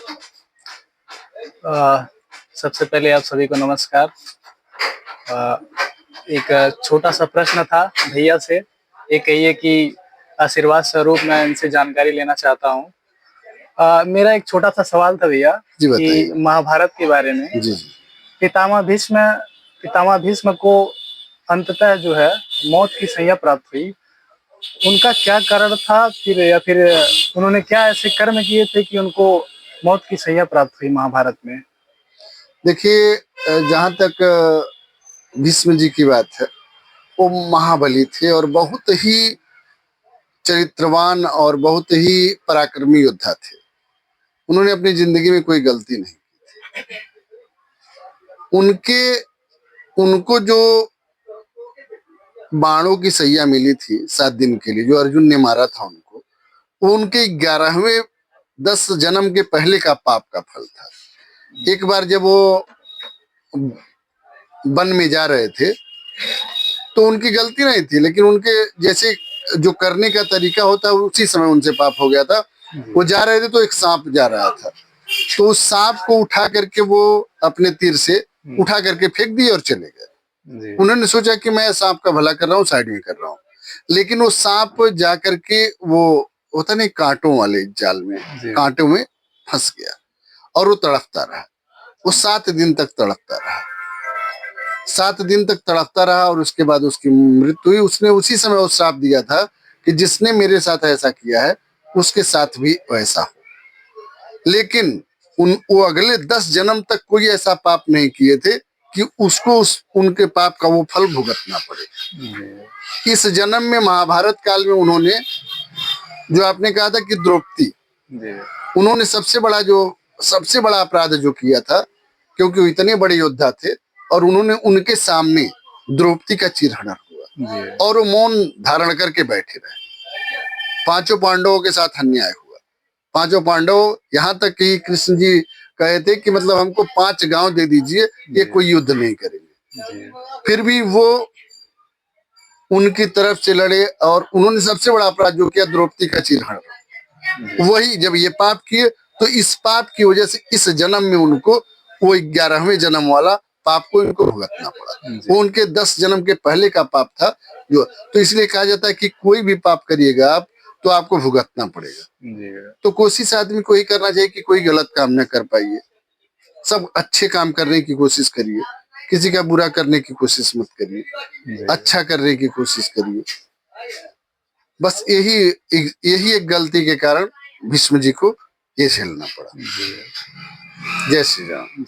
अ, सबसे पहले आप सभी को नमस्कार। अ, एक छोटा-सा प्रश्न था भैया से, ये कहिए कि आशीर्वाद स्वरूप मैं इनसे जानकारी लेना चाहता हूँ। मेरा एक छोटा-सा सवाल था भैया जी कि बताइए। महाभारत के बारे में जी, जी। पितामह भीष्म पितामह भीष्म को अंततः जो है मौत की सैया प्राप्त हुई। उनका क्या कारण था फिर उन्होंने क्या ऐसे कर्म किए थे कि उनको मौत की सैया प्राप्त हुई महाभारत में? देखिए जहाँ तक भीष्म जी की बात है, वो महाबली थे और बहुत ही चरित्रवान और बहुत ही पराक्रमी योद्धा थे। उन्होंने अपनी ज़िंदगी में कोई गलती नहीं की। उनके उनको जो बाणों की सैया मिली थी 7 दिन के लिए, जो अर्जुन ने मारा था उनको, वो उनके 11वें 10 जन्म के पहले का पाप का फल था। एक बार जब वो वन में जा रहे थे, तो उनकी गलती नहीं थी, लेकिन उनके जैसे जो करने का तरीका होता है उसी समय उनसे पाप हो गया था। वो जा रहे थे तो एक सांप जा रहा था, तो उस सांप को उठा करके वो अपने तीर से उठा करके फेंक दिए और चले गए। उन्होंने सोचा कि मैं सांप का भला कर रहा हूँ, साइड में कर रहा हूँ, लेकिन वो सांप जा करके वो होता नहीं कांटों वाले जाल में, कांटों में फंस गया और वो तड़पता रहा। वो 7 दिन तक तड़पता रहा, 7 दिन तक तड़पता रहा और उसके बाद उसकी मृत्यु हुई। उसने उसी समय वो श्राप दिया था कि जिसने मेरे साथ ऐसा किया है उसके साथ भी वैसा हो। लेकिन वो अगले 10 जन्म तक कोई ऐसा पाप नहीं किए थे कि उसको उनके पाप का वो फल भुगतना पड़े। इस जन्म में महाभारत काल में उन्होंने, जो आपने कहा था कि द्रौपदी, उन्होंने सबसे बड़ा अपराध जो किया था, क्योंकि वो इतने बड़े योद्धा थे और उन्होंने उनके सामने द्रौपदी का चिरहरण हुआ और वो मौन धारण करके बैठे रहे। 5 पांडवों के साथ अन्याय हुआ। 5 पांडव, यहाँ तक कि कृष्ण जी कहे थे कि मतलब हमको 5 गांव दे दीजिए, ये कोई युद्ध नहीं करेंगे। फिर भी वो उनकी तरफ से लड़े और उन्होंने सबसे बड़ा अपराध जो किया द्रौपदी का चिरहरण। वही जब ये पाप किए तो इस पाप की वजह से इस जन्म में उनको वो 11वें जन्म वाला पाप को इनको भुगतना पड़ा। वो उनके 10 जन्म के पहले का पाप था जो, तो इसलिए कहा जाता है कि कोई भी पाप करिएगा आप तो आपको भुगतना पड़ेगा। तो कोशिश आदमी को ही करना चाहिए कि कोई गलत काम न कर पाइए, सब अच्छे काम करने की कोशिश करिए, किसी का बुरा करने की कोशिश मत करिए, अच्छा करने की कोशिश करिए। बस यही एक गलती के कारण भीष्म जी को ये झेलना पड़ा। जय श्री राम।